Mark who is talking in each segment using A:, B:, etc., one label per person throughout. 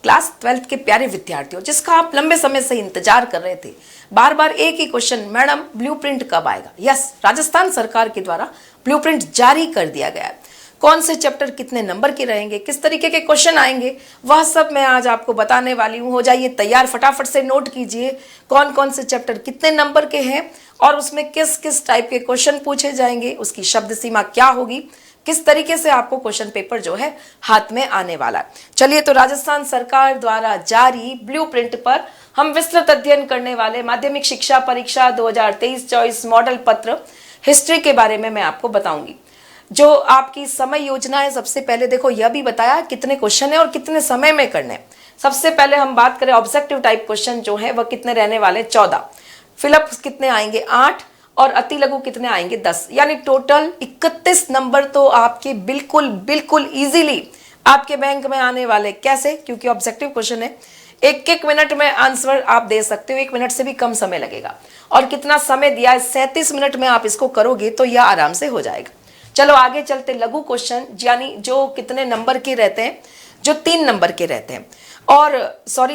A: Class 12th के प्यारे विद्यार्थियों, जिसका आप लंबे समय से इंतजार कर रहे थे, बार बार एक ही क्वेश्चन, मैडम ब्लूप्रिंट कब आएगा। यस, राजस्थान सरकार के द्वारा ब्लूप्रिंट जारी कर दिया गया है। कौन से चैप्टर कितने नंबर के रहेंगे, किस तरीके के क्वेश्चन आएंगे, वह सब मैं आज आपको बताने वाली हूँ। हो जाइए तैयार, फटाफट से नोट कीजिए कौन कौन से चैप्टर कितने नंबर के हैं और उसमें किस किस टाइप के क्वेश्चन पूछे जाएंगे, उसकी शब्द सीमा क्या होगी, किस तरीके से आपको क्वेश्चन पेपर जो है हाथ में आने वाला है। चलिए, तो राजस्थान सरकार द्वारा जारी ब्लूप्रिंट पर हम विस्तृत अध्ययन करने वाले माध्यमिक शिक्षा परीक्षा 2023-24 मॉडल पत्र हिस्ट्री के बारे में मैं आपको बताऊंगी। जो आपकी समय योजना है, सबसे पहले देखो यह भी बताया कितने क्वेश्चन है और कितने समय में करने हैं। सबसे पहले हम बात करें ऑब्जेक्टिव टाइप क्वेश्चन जो है वह कितने रहने वाले, 14। फिलअप कितने आएंगे, 8, और अति लघु कितने आएंगे, 10। यानी टोटल 31 नंबर तो आपके बिल्कुल बिल्कुल इजीली आपके बैंक में आने वाले। कैसे? क्योंकि ऑब्जेक्टिव क्वेश्चन है, एक एक मिनट में आंसर आप दे सकते हो, 1 मिनट से भी कम समय लगेगा। और कितना समय दिया है, 37 मिनट में आप इसको करोगे तो यह आराम से हो जाएगा। चलो आगे चलते, लघु क्वेश्चन यानी जो कितने नंबर के रहते हैं, जो 3 नंबर के रहते हैं, और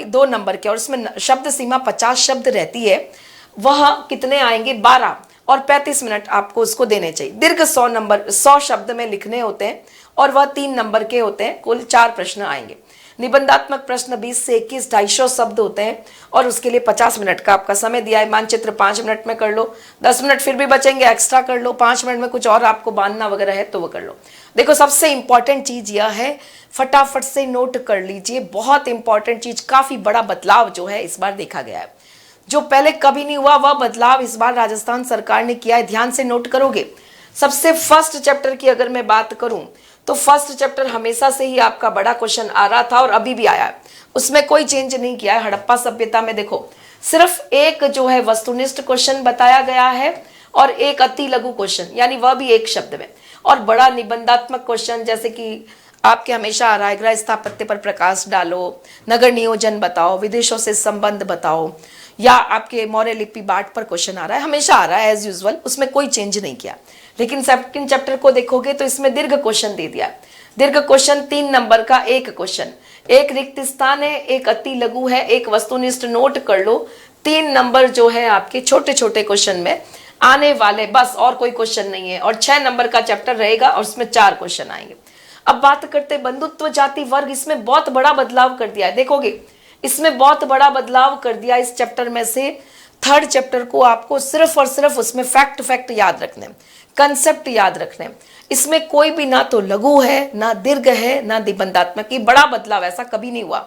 A: 2 नंबर के, और इसमें शब्द सीमा 50 शब्द रहती है, वह कितने आएंगे, 12, और 35 मिनट आपको उसको देने चाहिए। दीर्घ 100 शब्द में लिखने होते हैं और वह 3 नंबर के होते हैं। कुल 4 प्रश्न आएंगे। निबंधात्मक प्रश्न 20 से 21, 250 शब्द होते हैं और उसके लिए 50 मिनट का आपका समय दिया है। मानचित्र 5 मिनट में कर लो, 10 मिनट फिर भी बचेंगे, एक्स्ट्रा कर लो, 5 मिनट में कुछ और आपको बांधना वगैरह है तो वो कर लो। देखो, सबसे इंपॉर्टेंट चीज यह है, फटाफट से नोट कर लीजिए, बहुत इंपॉर्टेंट चीज, काफी बड़ा बदलाव जो है इस बार देखा गया है। जो पहले कभी नहीं हुआ वह बदलाव इस बार राजस्थान सरकार ने किया है। ध्यान से नोट करोगे। सबसे फर्स्ट चैप्टर की अगर मैं बात करूं तो फर्स्ट चैप्टर हमेशा से ही आपका बड़ा क्वेश्चन आ रहा था और अभी भी आया है, उसमें कोई चेंज नहीं किया है। हड़प्पा सभ्यता में देखो सिर्फ एक जो है वस्तुनिष्ठ क्वेश्चन बताया गया है और एक अति लघु क्वेश्चन, यानी वह भी एक शब्द में, और बड़ा निबंधात्मक क्वेश्चन जैसे कि आपके हमेशा आ रहा है, गृह स्थापत्य पर प्रकाश डालो, नगर नियोजन बताओ, विदेशों से संबंध बताओ, या आपके मौर्य लिपि बांट पर क्वेश्चन आ रहा है, हमेशा आ रहा है एज यूजुअल, उसमें कोई चेंज नहीं किया। लेकिन सेकंड चैप्टर को देखोगे तो इसमें दीर्घ क्वेश्चन दे दिया। दीर्घ क्वेश्चन 3 नंबर का, एक क्वेश्चन, एक रिक्त स्थान है, एक अति लघु है, एक वस्तुनिष्ठ, नोट कर लो। 3 नंबर जो है आपके छोटे छोटे क्वेश्चन में आने वाले, बस, और कोई क्वेश्चन नहीं है। और 6 नंबर का चैप्टर रहेगा और उसमें 4 क्वेश्चन आएंगे। अब बात करते बंधुत्व जाति वर्ग, इसमें बहुत बड़ा बदलाव कर दिया है। देखोगे इसमें बहुत बड़ा बदलाव कर दिया इस चैप्टर में से। 3rd चैप्टर को आपको सिर्फ और सिर्फ उसमें फैक्ट याद रखने, कंसेप्ट याद रखने। इसमें कोई भी ना तो लघु है, ना दीर्घ है, ना निबंधात्मक। ये बड़ा बदलाव, ऐसा कभी नहीं हुआ,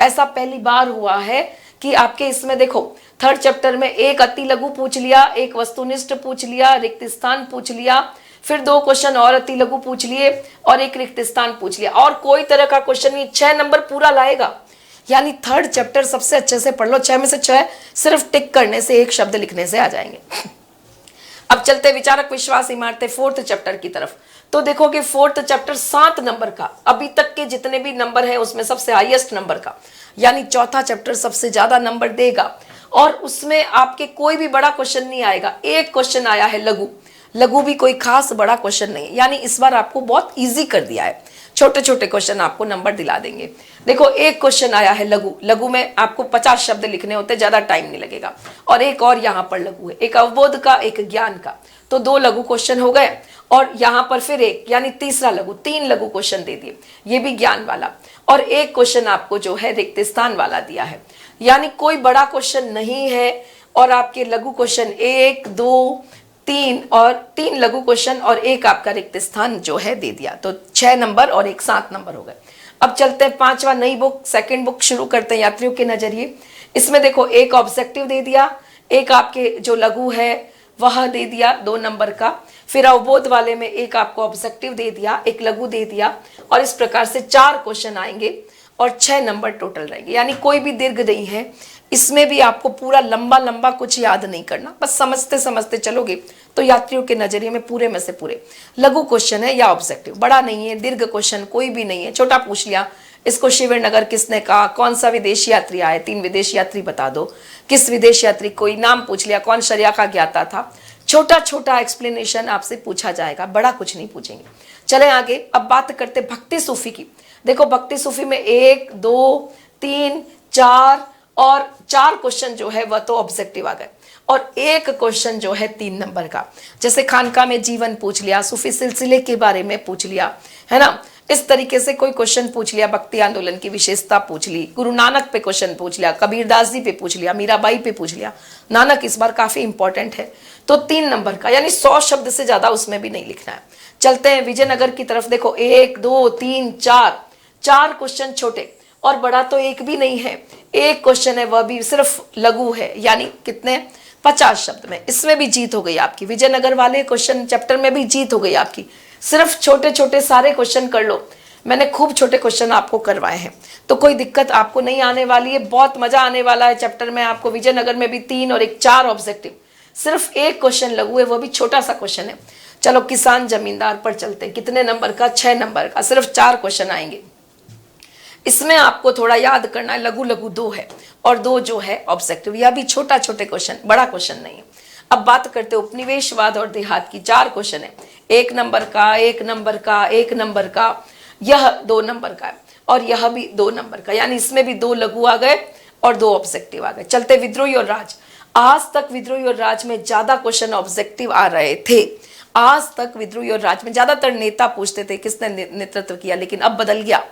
A: ऐसा पहली बार हुआ है कि आपके इसमें देखो 3rd चैप्टर में एक अति लघु पूछ लिया, एक वस्तुनिष्ठ पूछ लिया, रिक्त स्थान पूछ लिया, फिर 2 क्वेश्चन और अति लघु पूछ लिए और एक रिक्त स्थान पूछ लिया, और कोई तरह का क्वेश्चन नहीं। 6 नंबर पूरा लाएगा। यानी 3rd चैप्टर सबसे अच्छे से पढ़ लो। 6 में से 6 सिर्फ टिक करने से, एक शब्द लिखने से आ जाएंगे। अब चलते विचारक विश्वास इमारतें 4th चैप्टर की तरफ। तो देखोगे 4th चैप्टर 7 नंबर का, अभी तक के जितने भी नंबर हैं उसमें सबसे हाईएस्ट नंबर का, यानी चौथा चैप्टर सबसे ज्यादा नंबर देगा। और उसमें आपके कोई भी बड़ा क्वेश्चन नहीं आएगा। एक क्वेश्चन आया है लघु, लघु भी कोई खास बड़ा क्वेश्चन नहीं, यानी इस बार आपको बहुत इजी कर दिया है। छोटे छोटे क्वेश्चन आपको नंबर दिला देंगे। देखो एक क्वेश्चन आया है लघु, लघु में आपको 50 शब्द लिखने होते, ज्यादा टाइम नहीं लगेगा। और एक और यहाँ पर लघु है, एक अवबोध का, एक ज्ञान का, तो 2 लघु क्वेश्चन हो गए। और यहाँ पर फिर एक, यानी तीसरा लघु, 3 लघु क्वेश्चन दे दिए, ये भी ज्ञान वाला। और एक क्वेश्चन आपको जो है रिक्त स्थान वाला दिया है, यानी कोई बड़ा क्वेश्चन नहीं है। और आपके लघु क्वेश्चन 1, 2, 3 और 3 लघु क्वेश्चन और एक आपका रिक्त स्थान जो है दे दिया, तो 6 नंबर और एक 7 नंबर हो गए। अब चलते हैं 5वां, नई बुक, सेकंड बुक शुरू करते हैं यात्रियों के नजरिए। इसमें देखो एक ऑब्जेक्टिव दे दिया, एक आपके जो लघु है वह दे दिया 2 नंबर का, फिर अवबोध वाले में एक आपको ऑब्जेक्टिव दे दिया, एक लघु दे दिया, और इस प्रकार से 4 क्वेश्चन आएंगे और 6 नंबर टोटल रहेंगे। यानी कोई भी दीर्घ नहीं है। इसमें भी आपको पूरा लंबा लंबा कुछ याद नहीं करना, बस समझते समझते चलोगे तो यात्रियों के नजरिए में पूरे में से पूरे लघु क्वेश्चन है या ऑब्जेक्टिव, बड़ा नहीं है, दीर्घ क्वेश्चन कोई भी नहीं है। छोटा पूछ लिया, इसको शिविर नगर किसने कहा, कौन सा विदेशी यात्री आए, 3 विदेशी यात्री बता दो, किस विदेशी यात्री, कोई नाम पूछ लिया, कौन शरिया का ज्ञाता था। छोटा छोटा एक्सप्लेनेशन आपसे पूछा जाएगा, बड़ा कुछ नहीं पूछेंगे। चले आगे। अब बात करते भक्ति सूफी की। देखो भक्ति सूफी में 1, 2, 3, 4 और 4 क्वेश्चन जो है वह तो ऑब्जेक्टिव आ गए और एक क्वेश्चन जो है 3 नंबर का। जैसे खानका में जीवन पूछ लिया, सूफी सिलसिले के बारे में पूछ लिया, है ना, इस तरीके से कोई क्वेश्चन पूछ लिया, भक्ति आंदोलन की विशेषता पूछ ली, गुरु नानक पे क्वेश्चन पूछ लिया, कबीरदास जी पे पूछ लिया, मीराबाई पे पूछ लिया। नानक इस बार काफी इंपॉर्टेंट है, तो 3 नंबर का, यानी 100 शब्द से ज्यादा उसमें भी नहीं लिखना है। चलते हैं विजयनगर की तरफ। देखो 1, 2, 3, 4 क्वेश्चन छोटे और बड़ा तो एक भी नहीं है। एक क्वेश्चन है वह भी सिर्फ लघु है, यानी कितने, 50 शब्द में। इसमें भी जीत हो गई आपकी। विजयनगर वाले क्वेश्चन चैप्टर में भी जीत हो गई आपकी। सिर्फ छोटे छोटे सारे क्वेश्चन कर लो। मैंने खूब छोटे क्वेश्चन आपको करवाए हैं, तो कोई दिक्कत आपको नहीं आने वाली है। बहुत मजा आने वाला है चैप्टर में आपको। विजयनगर में भी 3 और 1 4 ऑब्जेक्टिव, सिर्फ एक क्वेश्चन लघु है, वो भी छोटा सा क्वेश्चन है। चलो किसान जमींदार पर चलते हैं। कितने नंबर का, 6 नंबर का, सिर्फ 4 क्वेश्चन आएंगे। इसमें आपको थोड़ा याद करना है, लघु लघु 2 है और 2 जो है ऑब्जेक्टिव, यह भी छोटा छोटे क्वेश्चन, बड़ा क्वेश्चन नहीं है। अब बात करते हैं उपनिवेशवाद और देहात की। 4 क्वेश्चन है, 1 नंबर का, 1 नंबर का, 1 नंबर का, यह 2 नंबर का है और यह भी 2 नंबर का, यानी इसमें भी 2 लघु आ गए और 2 ऑब्जेक्टिव आ गए। चलते विद्रोही और राज। आज तक विद्रोही और राज में ज्यादा क्वेश्चन ऑब्जेक्टिव आ रहे थे। आज तक विद्रोही और राज में ज्यादातर नेता पूछते थे किसने नेतृत्व किया, लेकिन अब बदल गया।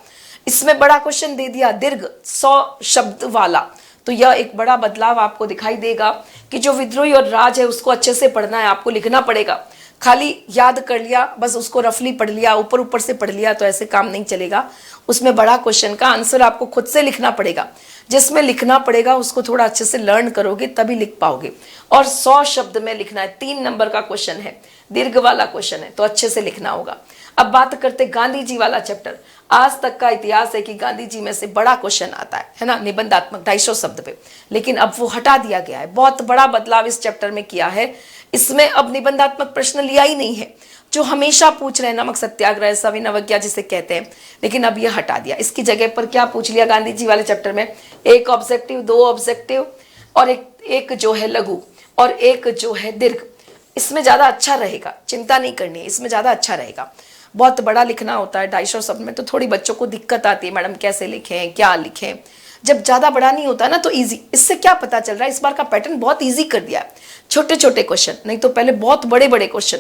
A: इसमें बड़ा क्वेश्चन दे दिया, दीर्घ 100 शब्द वाला, तो यह एक बड़ा बदलाव आपको दिखाई देगा कि जो विद्रोही और राज है उसको अच्छे से पढ़ना है, आपको लिखना पड़ेगा। खाली याद कर लिया, बस उसको रफली पढ़ लिया, ऊपर ऊपर से पढ़ लिया, तो ऐसे काम नहीं चलेगा। उसमें बड़ा क्वेश्चन का आंसर आपको खुद से लिखना पड़ेगा। जिसमें लिखना पड़ेगा उसको थोड़ा अच्छे से लर्न करोगे तभी लिख पाओगे। और 100 शब्द में लिखना है। 3 नंबर का क्वेश्चन है, दीर्घ वाला क्वेश्चन है, तो अच्छे से लिखना होगा। अब बात करते गांधी जी वाला चैप्टर। आज तक का इतिहास है कि गांधी जी में से बड़ा क्वेश्चन आता है ना, निबंधात्मक 250 शब्द पे, लेकिन अब वो हटा दिया गया है। बहुत बड़ा बदलाव इस चैप्टर में किया है। इसमें अब निबंधात्मक प्रश्न लिया ही नहीं है, जो हमेशा पूछ रहे हैं, नमक सत्याग्रह, सविनय जिसे कहते हैं, लेकिन अब यह हटा दिया। इसकी जगह पर क्या पूछ लिया गांधी जी वाले चैप्टर में, 1 ऑब्जेक्टिव, 2 ऑब्जेक्टिव और एक जो है लघु और एक जो है दीर्घ। इसमें ज्यादा अच्छा रहेगा, चिंता नहीं करनी है, इसमें ज्यादा अच्छा रहेगा। बहुत बड़ा लिखना होता है 250 शब्द में, तो थोड़ी बच्चों को दिक्कत आती है, मैडम कैसे लिखें, क्या लिखें। जब ज्यादा बड़ा नहीं होता ना तो इजी। इससे क्या पता चल रहा है, इस बार का पैटर्न बहुत इजी कर दिया है। छोटे छोटे क्वेश्चन, नहीं तो पहले बहुत बड़े बड़े क्वेश्चन,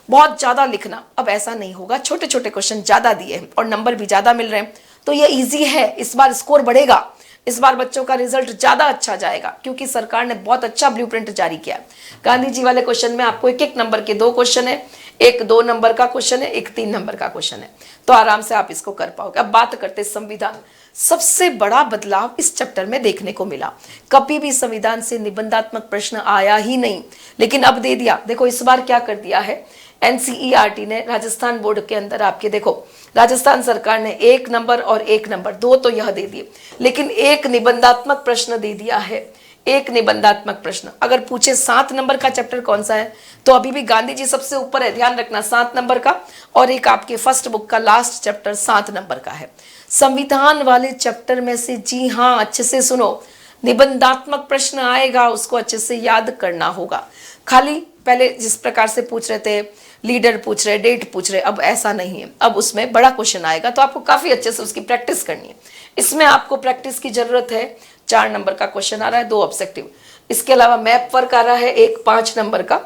A: बहुत ज्यादा लिखना। अब ऐसा नहीं होगा, छोटे छोटे क्वेश्चन ज्यादा दिए हैं और नंबर भी ज्यादा मिल रहे हैं, तो ये ईजी है। इस बार स्कोर बढ़ेगा, इस बार बच्चों का रिजल्ट ज्यादा अच्छा जाएगा, क्योंकि सरकार ने बहुत अच्छा ब्लूप्रिंट जारी किया है। गांधी जी वाले क्वेश्चन में आपको 1-1 नंबर के 2 क्वेश्चन है, 1 2 नंबर का क्वेश्चन है, 1 3 नंबर का क्वेश्चन है, तो आराम से आप इसको कर पाओगे। अब बात करते हैं संविधान। सबसे बड़ा बदलाव इस चैप्टर में देखने को मिला। कभी भी संविधान से निबंधात्मक प्रश्न आया ही नहीं, लेकिन अब दे दिया। देखो इस बार क्या कर दिया है, एनसीईआरटी ने राजस्थान बोर्ड के अंदर आपके, देखो राजस्थान सरकार ने 1 नंबर और 1 नंबर 2 तो यह दे दिए, लेकिन 1 निबंधात्मक प्रश्न दे दिया है। 1 निबंधात्मक प्रश्न अगर पूछे 7 नंबर का चैप्टर कौन सा है, तो अभी भी गांधी जी सबसे ऊपर है, ध्यान रखना, 7 नंबर का, और एक आपके फर्स्ट बुक का लास्ट चैप्टर 7 नंबर का है। संविधान वाले चैप्टर में से, जी हाँ अच्छे से सुनो, निबंधात्मक प्रश्न आएगा, उसको अच्छे से याद करना होगा। खाली पहले जिस प्रकार से पूछ रहे थे, लीडर पूछ रहे, डेट पूछ रहे, अब ऐसा नहीं है। अब उसमें बड़ा क्वेश्चन आएगा, तो आपको काफी अच्छे से उसकी प्रैक्टिस करनी है। इसमें आपको प्रैक्टिस की जरूरत है। 4 नंबर का क्वेश्चन आ रहा है, 2 ऑब्जेक्टिव। इसके अलावा मैप वर्क आ रहा है 1 5 नंबर का,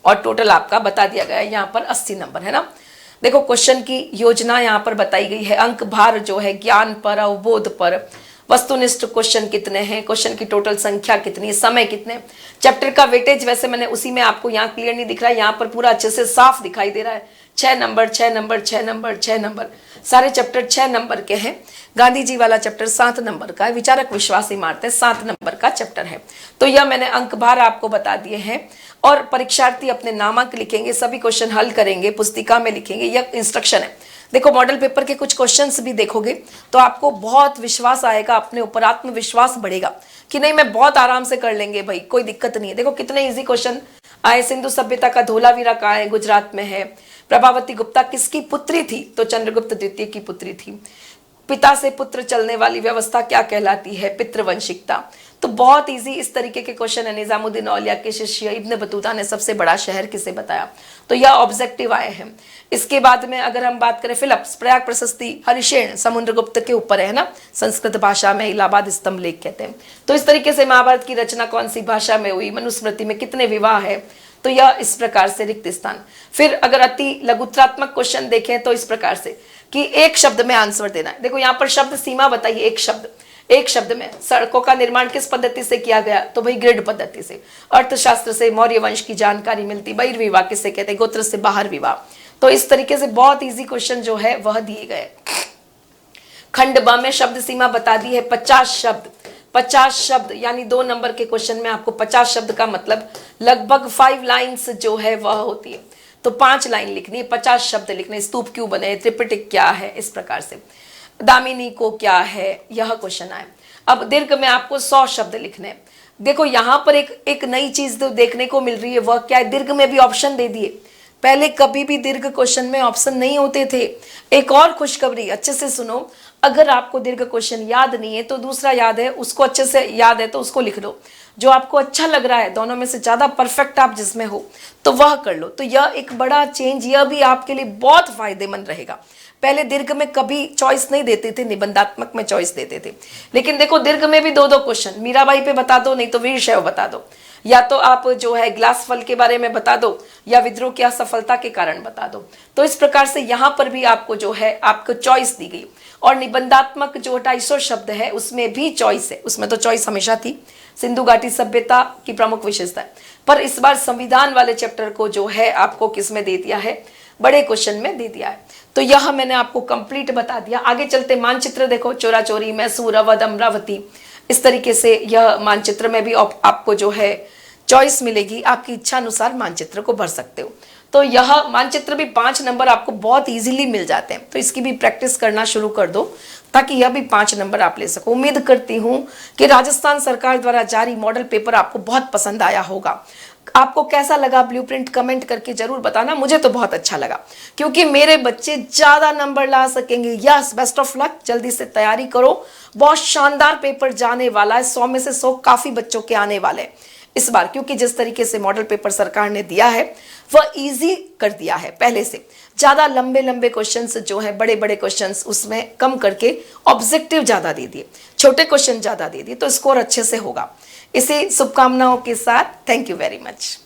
A: और टोटल आपका बता दिया गया है यहाँ पर 80 नंबर है ना। देखो क्वेश्चन की योजना यहाँ पर बताई गई है। अंक भार जो है ज्ञान पर, अवबोध पर, वस्तुनिष्ठ क्वेश्चन कितने हैं, क्वेश्चन की टोटल संख्या कितनी, समय कितने, चैप्टर का वेटेज, वैसे मैंने उसी में आपको यहाँ क्लियर नहीं दिख रहा है, यहाँ पर पूरा अच्छे से साफ दिखाई दे रहा है। 6 नंबर 6 नंबर 6 नंबर 6 नंबर, सारे चैप्टर 6 नंबर के हैं। गांधी जी वाला चैप्टर 7 नंबर का है। विचारक विश्वास इमारतें 7 नंबर का चैप्टर है। तो यह मैंने अंक भार आपको बता दिए हैं, और परीक्षार्थी अपने नामांक लिखेंगे, सभी क्वेश्चन हल करेंगे, पुस्तिका में लिखेंगे, यह इंस्ट्रक्शन है। देखो मॉडल पेपर के कुछ क्वेश्चंस भी देखोगे तो आपको बहुत विश्वास आएगा, अपने ऊपर आत्मविश्वास बढ़ेगा कि नहीं मैं बहुत आराम से कर लेंगे भाई, कोई दिक्कत नहीं है। देखो कितने इजी क्वेश्चन आए। सिंधु सभ्यता का धोलावीरा कहाँ है, गुजरात में है। प्रभावती गुप्ता किसकी पुत्री थी, तो चंद्रगुप्त द्वितीय की पुत्री थी। पिता से पुत्र चलने वाली व्यवस्था क्या कहलाती है? पितृवंशिकता। तो बहुत इजी इस तरीके के क्वेश्चन है। निजामुद्दीन औलिया के शिष्य इब्न बतूता ने सबसे बड़ा शहर किसे बताया? तो यह ऑब्जेक्टिव आए हैं। इसके बाद में अगर हम बात करें फिलिप्स, प्रयाग प्रशस्ति हरिशेन समुद्रगुप्त के ऊपर है ना, संस्कृत भाषा में इलाहाबाद स्तंभ लेख कहते हैं। तो इस तरीके से महाभारत की रचना कौन सी भाषा में हुई? मनुस्मृति में। कितने विवाह है? तो यह इस प्रकार से रिक्त स्थान। फिर अगर अति लघुत्रात्मक क्वेश्चन देखें तो इस प्रकार से कि एक शब्द में आंसर देना है। देखो यहाँ पर शब्द सीमा बताइए, एक शब्द में सड़कों का निर्माण किस पद्धति से किया गया? तो भाई ग्रिड पद्धति से। अर्थशास्त्र से मौर्य वंश की जानकारी मिलती। बहिर्विवाह किसे कहते हैं? गोत्र से बाहर विवाह। तो इस तरीके से बहुत इजी क्वेश्चन जो है वह दिए गए। खंड ब में शब्द सीमा बता दी है 50 शब्द। 50 शब्द यानी 2 नंबर के क्वेश्चन में आपको 50 शब्द का मतलब लगभग 5 लाइन्स जो है वह होती है। तो 5 लाइन लिखनी है, 50 शब्द लिखने। स्तूप क्यों बने? त्रिपिटक क्या है? इस प्रकार से। दामिनी को क्या है? यह क्वेश्चन आए। अब दीर्घ में आपको 100 शब्द लिखने। देखो यहाँ पर एक नई चीज तो देखने को मिल रही है, वह क्या है? दीर्घ में भी ऑप्शन दे दिए। पहले कभी भी दीर्घ क्वेश्चन में ऑप्शन नहीं होते थे। एक और खुशखबरी, अच्छे से सुनो, अगर आपको दीर्घ क्वेश्चन याद नहीं है तो दूसरा याद है, उसको अच्छे से याद है तो उसको लिख लो। जो आपको अच्छा लग रहा है, दोनों में से ज्यादा परफेक्ट आप जिसमें हो तो वह कर लो। तो यह एक बड़ा चेंज, यह भी आपके लिए बहुत फायदेमंद रहेगा। पहले दीर्घ में कभी चॉइस नहीं देते थे, निबंधात्मक में चॉइस देते थे। लेकिन देखो दीर्घ में भी 2-2 क्वेश्चन, मीराबाई पे बता दो, नहीं तो वीर शैव बता दो, या तो आप जो है ग्लास फल के बारे में बता दो, या विद्रोह की असफलता के कारण बता दो। तो इस प्रकार से यहाँ पर भी आपको जो है आपको चॉइस दी गई। और निबंधात्मक जो 250 शब्द है उसमें भी चॉइस है। उसमें तो चॉइस हमेशा थी। सिंधु घाटी सभ्यता की प्रमुख विशेषता है, पर इस बार संविधान वाले चैप्टर को जो है आपको किसमें दे दिया है? बड़े क्वेश्चन में दे दिया है। तो यह मैंने आपको कंप्लीट बता दिया। आगे चलते मानचित्र देखो, चोरा चोरी, मैसूर, अवध, अमरावती, इस तरीके से यह मानचित्र में भी आपको जो है चॉइस मिलेगी। आपकी इच्छा अनुसार मानचित्र को भर सकते हो। तो यह मानचित्र भी 5 नंबर आपको बहुत इजीली मिल जाते हैं। तो इसकी भी प्रैक्टिस करना शुरू कर दो ताकि यह भी 5 नंबर आप ले सको। उम्मीद करती हूँ कि राजस्थान सरकार द्वारा जारी मॉडल पेपर आपको बहुत पसंद आया होगा। आपको कैसा लगा ब्लूप्रिंट कमेंट करके जरूर बताना। मुझे तो बहुत अच्छा लगा क्योंकि मेरे बच्चे ज्यादा नंबर ला सकेंगे। यस, बेस्ट ऑफ लक, जल्दी से तैयारी करो। बहुत शानदार पेपर जाने वाला है। 100 में से 100 काफी बच्चों के आने वाले हैं इस बार, क्योंकि जिस तरीके से मॉडल पेपर सरकार ने दिया है वह इजी कर दिया है। पहले से ज्यादा लंबे लंबे क्वेश्चंस जो है, बड़े बड़े क्वेश्चंस उसमें कम करके ऑब्जेक्टिव ज्यादा दे दिए, छोटे क्वेश्चन ज्यादा दे दिए, तो स्कोर अच्छे से होगा। इसी शुभकामनाओं के साथ थैंक यू वेरी मच।